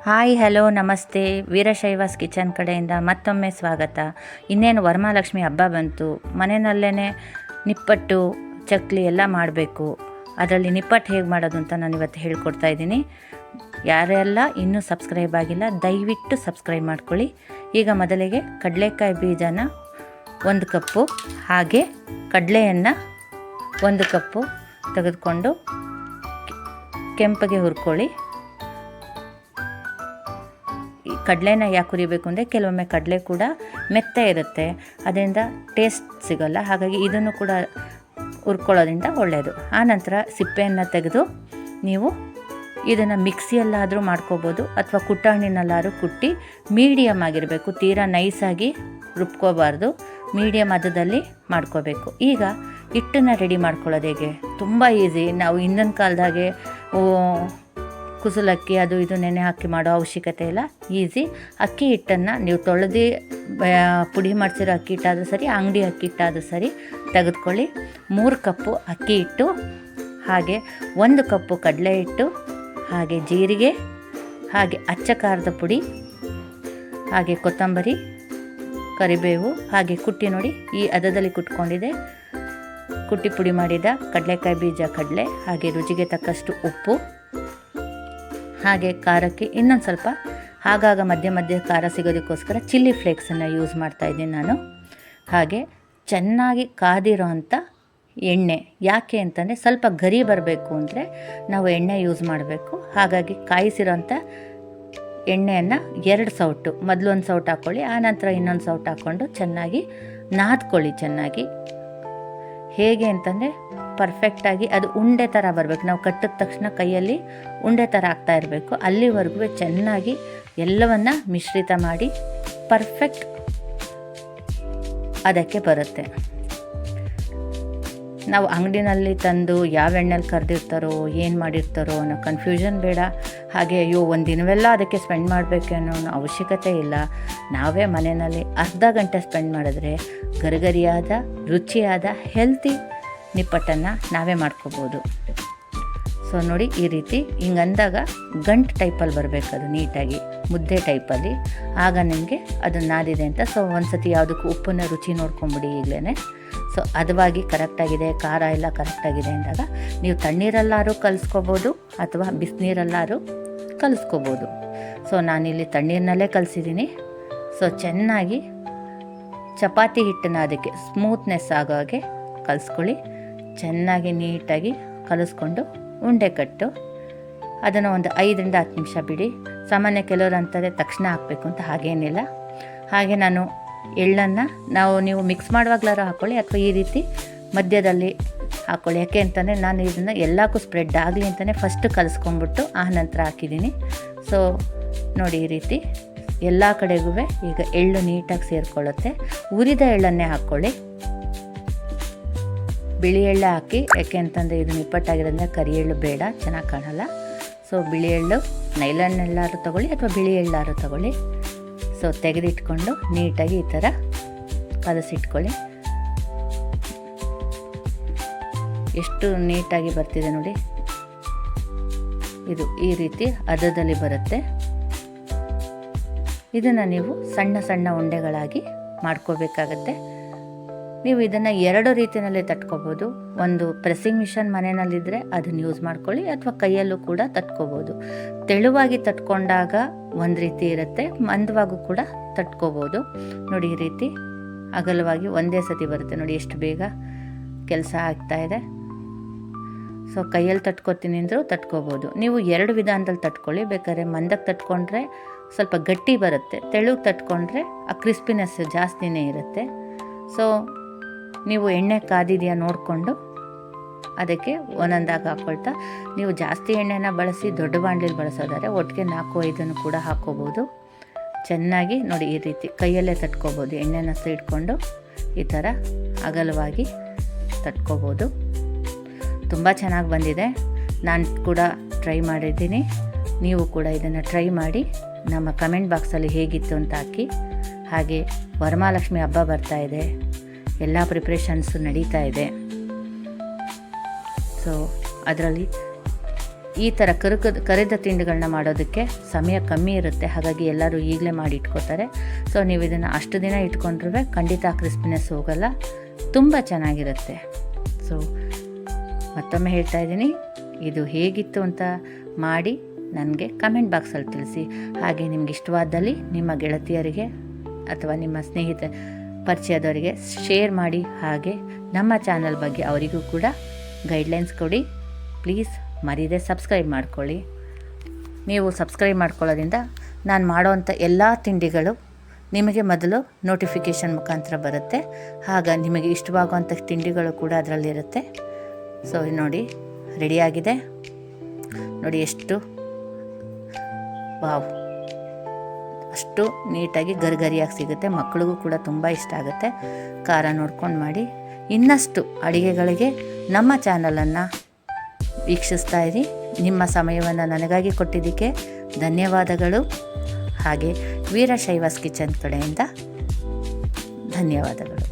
Hi hello ನಮಸ್ತೆ. ವೀರಶೈವಾಸ್ kitchen ಕಡೆಯಿಂದ ಮತ್ತೊಮ್ಮೆ ಸ್ವಾಗತ. ಇನ್ನೇನು ವರಮಹಾಲಕ್ಷ್ಮಿ ಹಬ್ಬ ಬಂತು. ಮನೆಯಲ್ಲೇ ನಿಪ್ಪಟ್ಟು ಚಕ್ಲಿ ಎಲ್ಲ ಮಾಡಬೇಕು. ಅದರಲ್ಲಿ ನಿಪ್ಪಟ್ಟು ಹೇಗೆ ಮಾಡೋದು ಅಂತ ನಾನು ಇವತ್ತು ಹೇಳ್ಕೊಡ್ತಾ ಇದ್ದೀನಿ. ಯಾರೆಲ್ಲ ಇನ್ನೂ ಸಬ್ಸ್ಕ್ರೈಬ್ ಆಗಿಲ್ಲ ದಯವಿಟ್ಟು ಸಬ್ಸ್ಕ್ರೈಬ್ ಮಾಡ್ಕೊಳ್ಳಿ. ಈಗ ಮೊದಲಿಗೆ ಕಡಲೆಕಾಯಿ ಬೀಜನ 1 ಕಪ್ಪು, ಹಾಗೆ ಕಡಲೆಯನ್ನು 1 ಕಪ್ಪು ತೆಗೆದುಕೊಂಡು ಕೆಂಪಗೆ ಹುರ್ಕೊಳ್ಳಿ. ಕಡಲೆನ ಯಾಕೆ ಹುರಿಬೇಕು ಅಂದರೆ ಕೆಲವೊಮ್ಮೆ ಕಡಲೆ ಕೂಡ ಮೆತ್ತ ಇರುತ್ತೆ, ಅದರಿಂದ ಟೇಸ್ಟ್ ಸಿಗೋಲ್ಲ. ಹಾಗಾಗಿ ಇದನ್ನು ಕೂಡ ಹುರ್ಕೊಳ್ಳೋದ್ರಿಂದ ಒಳ್ಳೆಯದು. ಆನಂತರ ಸಿಪ್ಪೆಯನ್ನು ತೆಗೆದು ನೀವು ಇದನ್ನು ಮಿಕ್ಸಿಯಲ್ಲಾದರೂ ಮಾಡ್ಕೋಬೋದು ಅಥವಾ ಕುಟ್ಟಾಣಿನಲ್ಲಾದರೂ ಕುಟ್ಟಿ ಮೀಡಿಯಮ್ ಆಗಿರಬೇಕು. ತೀರಾ ನೈಸಾಗಿ ರುಬ್ಕೋಬಾರ್ದು, ಮೀಡಿಯಮ್ ಹದದಲ್ಲಿ ಮಾಡ್ಕೋಬೇಕು. ಈಗ ಹಿಟ್ಟನ್ನು ರೆಡಿ ಮಾಡ್ಕೊಳ್ಳೋದು ಹೇಗೆ? ತುಂಬ ಈಸಿ. ನಾವು ಹಿಂದಿನ ಕಾಲದಾಗೆ ಕುಸುಲಕ್ಕಿ ಅದು ಇದು ನೆನೆ ಹಾಕಿ ಮಾಡೋ ಅವಶ್ಯಕತೆ ಇಲ್ಲ. ಈಸಿ. ಅಕ್ಕಿ ಹಿಟ್ಟನ್ನು ನೀವು ತೊಳೆದು ಪುಡಿ ಮಾಡಿಸಿರೋ ಅಕ್ಕಿ ಹಿಟ್ಟಾದರೂ ಸರಿ, ಅಂಗಡಿ ಅಕ್ಕಿ ಹಿಟ್ಟಾದರೂ ಸರಿ ತೆಗೆದುಕೊಳ್ಳಿ. 3 ಕಪ್ಪು ಅಕ್ಕಿ ಹಿಟ್ಟು, ಹಾಗೆ 1 ಕಪ್ಪು ಕಡಲೆ ಹಿಟ್ಟು, ಹಾಗೆ ಜೀರಿಗೆ, ಹಾಗೆ ಅಚ್ಚ ಖಾರದ ಪುಡಿ, ಹಾಗೆ ಕೊತ್ತಂಬರಿ, ಕರಿಬೇವು, ಹಾಗೆ ಕುಟ್ಟಿ ನೋಡಿ ಈ ಹದದಲ್ಲಿ ಕುಟ್ಕೊಂಡಿದೆ. ಕುಟ್ಟಿ ಪುಡಿ ಮಾಡಿದ ಕಡಲೆಕಾಯಿ ಬೀಜ, ಕಡಲೆ, ಹಾಗೆ ರುಚಿಗೆ ತಕ್ಕಷ್ಟು ಉಪ್ಪು, ಹಾಗೆ ಖಾರಕ್ಕೆ ಇನ್ನೊಂದು ಸ್ವಲ್ಪ ಆಗಾಗ ಮಧ್ಯೆ ಮಧ್ಯೆ ಖಾರ ಸಿಗೋದಕ್ಕೋಸ್ಕರ ಚಿಲ್ಲಿ ಫ್ಲೇಕ್ಸನ್ನು ಯೂಸ್ ಮಾಡ್ತಾಯಿದ್ದೀನಿ ನಾನು. ಹಾಗೆ ಚೆನ್ನಾಗಿ ಕಾದಿರೋ ಅಂಥ ಎಣ್ಣೆ. ಯಾಕೆ ಅಂತಂದರೆ ಸ್ವಲ್ಪ ಗರಿ ಬರಬೇಕು ಅಂದರೆ ನಾವು ಎಣ್ಣೆ ಯೂಸ್ ಮಾಡಬೇಕು. ಹಾಗಾಗಿ ಕಾಯಿಸಿರೋಂಥ ಎಣ್ಣೆಯನ್ನು 2 ಸೌಟು, ಮೊದಲು 1 ಸೌಟು ಹಾಕ್ಕೊಳ್ಳಿ, ಆನಂತರ ಇನ್ನೊಂದು ಸೌಟು ಹಾಕ್ಕೊಂಡು ಚೆನ್ನಾಗಿ ನಾದ್ಕೊಳ್ಳಿ. ಚೆನ್ನಾಗಿ ಹೇಗೆ ಅಂತಂದರೆ ಪರ್ಫೆಕ್ಟಾಗಿ ಅದು ಉಂಡೆ ಥರ ಬರಬೇಕು. ನಾವು ಕಟ್ಟಿದ ತಕ್ಷಣ ಕೈಯಲ್ಲಿ ಉಂಡೆ ಥರ ಆಗ್ತಾ ಇರಬೇಕು. ಅಲ್ಲಿವರೆಗೂ ಚೆನ್ನಾಗಿ ಎಲ್ಲವನ್ನು ಮಿಶ್ರಿತ ಮಾಡಿ ಪರ್ಫೆಕ್ಟ್ ಅದಕ್ಕೆ ಬರುತ್ತೆ. ನಾವು ಅಂಗಡಿನಲ್ಲಿ ತಂದು ಯಾವ ಎಣ್ಣೆಲಿ ಕರೆದಿರ್ತಾರೋ ಏನು ಮಾಡಿರ್ತಾರೋ ಅನ್ನೋ ಕನ್ಫ್ಯೂಷನ್ ಬೇಡ. ಹಾಗೆ ಅಯ್ಯೋ ಒಂದು ದಿನವೆಲ್ಲ ಅದಕ್ಕೆ ಸ್ಪೆಂಡ್ ಮಾಡಬೇಕು ಅನ್ನೋ ಅವಶ್ಯಕತೆ ಇಲ್ಲ. ನಾವೇ ಮನೆಯಲ್ಲಿ ಅರ್ಧ ಗಂಟೆ ಸ್ಪೆಂಡ್ ಮಾಡಿದ್ರೆ ಗರಿಗರಿಯಾದ ರುಚಿಯಾದ ಹೆಲ್ತಿ ನಿಪ್ಪಟ್ಟನ್ನು ನಾವೇ ಮಾಡ್ಕೋಬೋದು. ಸೊ ನೋಡಿ ಈ ರೀತಿ ಹಿಂಗಂದಾಗ ಗಂಟು ಟೈಪಲ್ಲಿ ಬರಬೇಕು, ಅದು ನೀಟಾಗಿ ಮುದ್ದೆ ಟೈಪಲ್ಲಿ. ಆಗ ನಿಮಗೆ ಅದು ನಾದಿದೆ ಅಂತ. ಸೊ ಒಂದು ಸತಿ ಯಾವುದಕ್ಕೂ ಉಪ್ಪನ್ನು ರುಚಿ ನೋಡ್ಕೊಂಬಿಡಿ ಈಗಲೇ. ಸೊ ಹದವಾಗಿ ಕರೆಕ್ಟಾಗಿದೆ, ಖಾರ ಎಲ್ಲ ಕರೆಕ್ಟಾಗಿದೆ ಅಂದಾಗ ನೀವು ತಣ್ಣೀರಲ್ಲಾದ್ರೂ ಕಲಿಸ್ಕೋಬೋದು ಅಥವಾ ಬಿಸಿನೀರಲ್ಲಾದ್ರೂ ಕಲಿಸ್ಕೋಬೋದು. ಸೊ ನಾನಿಲ್ಲಿ ತಣ್ಣೀರಿನಲ್ಲೇ ಕಲಿಸಿದ್ದೀನಿ. ಸೊ ಚೆನ್ನಾಗಿ ಚಪಾತಿ ಹಿಟ್ಟನ್ನ ಅದಕ್ಕೆ ಸ್ಮೂತ್ನೆಸ್ ಆಗೋ ಹಾಗೆ ಕಲಿಸ್ಕೊಳ್ಳಿ. ಚೆನ್ನಾಗಿ ನೀಟಾಗಿ ಕಲಿಸ್ಕೊಂಡು ಉಂಡೆ ಕಟ್ಟು ಅದನ್ನು ಒಂದು 5ರಿಂದ 10 ನಿಮಿಷ ಬಿಡಿ. ಸಾಮಾನ್ಯ ಕೆಲವರು ಅಂತಾರೆ ತಕ್ಷಣ ಹಾಕಬೇಕು ಅಂತ, ಹಾಗೇನಿಲ್ಲ. ಹಾಗೆ ನಾನು ಎಳ್ಳನ್ನು ನೀವು ಮಿಕ್ಸ್ ಮಾಡುವಾಗಲಾರು ಹಾಕ್ಕೊಳ್ಳಿ ಅಥವಾ ಈ ರೀತಿ ಮಧ್ಯದಲ್ಲಿ ಹಾಕ್ಕೊಳ್ಳಿ. ಯಾಕೆ ಅಂತಂದರೆ ನಾನು ಇದನ್ನು ಎಲ್ಲಕ್ಕೂ ಸ್ಪ್ರೆಡ್ ಆಗಲಿ ಅಂತಲೇ ಫಸ್ಟ್ ಕಲಿಸ್ಕೊಂಡ್ಬಿಟ್ಟು ಆ ನಂತರ ಹಾಕಿದ್ದೀನಿ. ಸೊ ನೋಡಿ ಈ ರೀತಿ ಎಲ್ಲ ಕಡೆಗೂ ಈಗ ಎಳ್ಳು ನೀಟಾಗಿ ಸೇರಿಕೊಳ್ಳುತ್ತೆ. ಉರಿದ ಎಳ್ಳನ್ನೇ ಹಾಕ್ಕೊಳ್ಳಿ, ಬಿಳಿ ಎಳ್ಳು ಹಾಕಿ. ಯಾಕೆ ಅಂತಂದರೆ ಇದು ನಿಪ್ಪಟ್ಟಾಗಿರೋದ್ರಿಂದ ಕರಿ ಎಳ್ಳು ಬೇಡ, ಚೆನ್ನಾಗಿ ಕಾಣಲ್ಲ. ಸೊ ಬಿಳಿ ಎಳ್ಳು ನೈಲಾನ್ ಎಳ್ಳಾರು ತೊಗೊಳ್ಳಿ ಅಥವಾ ಬಿಳಿ ಎಳ್ಳಾರು ತೊಗೊಳ್ಳಿ. ಸೊ ತೆಗೆದಿಟ್ಕೊಂಡು ನೀಟಾಗಿ ಈ ಥರ ಕಲಸಿಟ್ಕೊಳ್ಳಿ. ಎಷ್ಟು ನೀಟಾಗಿ ಬರ್ತಿದೆ ನೋಡಿ. ಇದು ಈ ರೀತಿ ಹದದಲ್ಲಿ ಬರುತ್ತೆ. ಇದನ್ನು ನೀವು ಸಣ್ಣ ಸಣ್ಣ ಉಂಡೆಗಳಾಗಿ ಮಾಡ್ಕೋಬೇಕಾಗತ್ತೆ. ನೀವು ಇದನ್ನು 2 ರೀತಿಯಲ್ಲಿ ತಟ್ಕೋಬೋದು. ಒಂದು ಪ್ರೆಸ್ಸಿಂಗ್ ಮಿಷನ್ ಮನೆಯಲ್ಲಿದ್ದರೆ ಅದನ್ನು ಯೂಸ್ ಮಾಡ್ಕೊಳ್ಳಿ, ಅಥವಾ ಕೈಯಲ್ಲೂ ಕೂಡ ತಟ್ಕೋಬೋದು. ತೆಳುವಾಗಿ ತಟ್ಕೊಂಡಾಗ ಒಂದು ರೀತಿ ಇರುತ್ತೆ, ಮಂದವಾಗೂ ಕೂಡ ತಟ್ಕೋಬೋದು. ನೋಡಿ ಈ ರೀತಿ ಅಗಲವಾಗಿ ಒಂದೇ ಸತಿ ಬರುತ್ತೆ. ನೋಡಿ ಎಷ್ಟು ಬೇಗ ಕೆಲಸ ಆಗ್ತಾಯಿದೆ. ಸೊ ಕೈಯಲ್ಲಿ ತಟ್ಕೋತೀನಿ ಅಂದರೂ ತಟ್ಕೋಬೋದು. ನೀವು 2 ವಿಧಾನದಲ್ಲಿ ತಟ್ಕೊಳ್ಳಿ. ಬೇಕಾದ್ರೆ ಮಂದಕ್ಕೆ ತಟ್ಕೊಂಡ್ರೆ ಸ್ವಲ್ಪ ಗಟ್ಟಿ ಬರುತ್ತೆ, ತೆಳುಗೆ ತಟ್ಕೊಂಡ್ರೆ ಆ ಕ್ರಿಸ್ಪಿನೆಸ್ ಜಾಸ್ತಿನೇ ಇರುತ್ತೆ. ಸೊ ನೀವು ಎಣ್ಣೆ ಕಾದಿದೆಯಾ ನೋಡಿಕೊಂಡು ಅದಕ್ಕೆ ಒಂದೊಂದಾಗಿ ಹಾಕ್ಕೊಳ್ತಾ, ನೀವು ಜಾಸ್ತಿ ಎಣ್ಣೆನ ಬಳಸಿ ದೊಡ್ಡ ಬಾಣಲಿಲಿ ಬಳಸೋದಾದರೆ ಒಟ್ಟಿಗೆ 4-5 ಕೂಡ ಹಾಕ್ಕೋಬೋದು. ಚೆನ್ನಾಗಿ ನೋಡಿ ಈ ರೀತಿ ಕೈಯಲ್ಲೇ ತಟ್ಕೋಬೋದು. ಎಣ್ಣೆನ ಇಟ್ಕೊಂಡು ಈ ಥರ ಅಗಲವಾಗಿ ತಟ್ಕೋಬೋದು. ತುಂಬ ಚೆನ್ನಾಗಿ ಬಂದಿದೆ. ನಾನು ಕೂಡ ಟ್ರೈ ಮಾಡಿದ್ದೀನಿ. ನೀವು ಕೂಡ ಇದನ್ನು ಟ್ರೈ ಮಾಡಿ ನಮ್ಮ ಕಮೆಂಟ್ ಬಾಕ್ಸಲ್ಲಿ ಹೇಗಿತ್ತು ಅಂತ ಹಾಕಿ. ಹಾಗೆ ವರಮಹಾಲಕ್ಷ್ಮಿ ಹಬ್ಬ ಬರ್ತಾ ಇದೆ, ಎಲ್ಲ ಪ್ರಿಪ್ರೇಷನ್ಸು ನಡೀತಾ ಇದೆ. ಸೊ ಅದರಲ್ಲಿ ಈ ಥರ ಕರಿದ ತಿಂಡಿಗಳನ್ನ ಮಾಡೋದಕ್ಕೆ ಸಮಯ ಕಮ್ಮಿ ಇರುತ್ತೆ, ಹಾಗಾಗಿ ಎಲ್ಲರೂ ಈಗಲೇ ಮಾಡಿ ಇಟ್ಕೋತಾರೆ. ಸೊ ನೀವು ಇದನ್ನು ಅಷ್ಟು ದಿನ ಇಟ್ಕೊಂಡ್ರೆ ಖಂಡಿತ ಕ್ರಿಸ್ಪಿನೆಸ್ ಹೋಗಲ್ಲ, ತುಂಬ ಚೆನ್ನಾಗಿರುತ್ತೆ. ಸೊ ಮತ್ತೊಮ್ಮೆ ಹೇಳ್ತಾ ಇದ್ದೀನಿ, ಇದು ಹೇಗಿತ್ತು ಅಂತ ಮಾಡಿ ನನಗೆ ಕಮೆಂಟ್ ಬಾಕ್ಸಲ್ಲಿ ತಿಳಿಸಿ. ಹಾಗೆ ನಿಮ್ಗೆ ಇಷ್ಟವಾದಲ್ಲಿ ನಿಮ್ಮ ಗೆಳತಿಯರಿಗೆ ಅಥವಾ ನಿಮ್ಮ ಪರಿಚಯದವರಿಗೆ ಶೇರ್ ಮಾಡಿ. ಹಾಗೆ ನಮ್ಮ ಚಾನಲ್ ಬಗ್ಗೆ ಅವರಿಗೂ ಕೂಡ ಗೈಡ್ಲೈನ್ಸ್ ಕೊಡಿ. ಪ್ಲೀಸ್ ಮರೀದೆ ಸಬ್ಸ್ಕ್ರೈಬ್ ಮಾಡ್ಕೊಳ್ಳಿ. ನೀವು ಸಬ್ಸ್ಕ್ರೈಬ್ ಮಾಡ್ಕೊಳ್ಳೋದ್ರಿಂದ ನಾನು ಮಾಡೋವಂಥ ಎಲ್ಲ ತಿಂಡಿಗಳು ನಿಮಗೆ ಮೊದಲು ನೋಟಿಫಿಕೇಷನ್ ಮುಖಾಂತರ ಬರುತ್ತೆ. ಆಗ ನಿಮಗೆ ಇಷ್ಟವಾಗುವಂಥ ತಿಂಡಿಗಳು ಕೂಡ ಅದರಲ್ಲಿರುತ್ತೆ. ಸೊ ನೋಡಿ, ರೆಡಿಯಾಗಿದೆ ನೋಡಿ, ಎಷ್ಟು ವಾವ್, ಅಷ್ಟು ನೀಟಾಗಿ ಗರಿಗರಿಯಾಗಿ ಸಿಗುತ್ತೆ. ಮಕ್ಕಳಿಗೂ ಕೂಡ ತುಂಬ ಇಷ್ಟ ಆಗುತ್ತೆ. ಖಾರ ನೋಡ್ಕೊಂಡು ಮಾಡಿ. ಇನ್ನಷ್ಟು ಅಡುಗೆಗಳಿಗೆ ನಮ್ಮ ಚಾನಲನ್ನು ವೀಕ್ಷಿಸ್ತಾ ಇರಿ. ನಿಮ್ಮ ಸಮಯವನ್ನು ನನಗಾಗಿ ಕೊಟ್ಟಿದ್ದಕ್ಕೆ ಧನ್ಯವಾದಗಳು. ಹಾಗೆ ವೀರಶೈವಾಸ್ ಕಿಚನ್ ಕಡೆಯಿಂದ ಧನ್ಯವಾದಗಳು.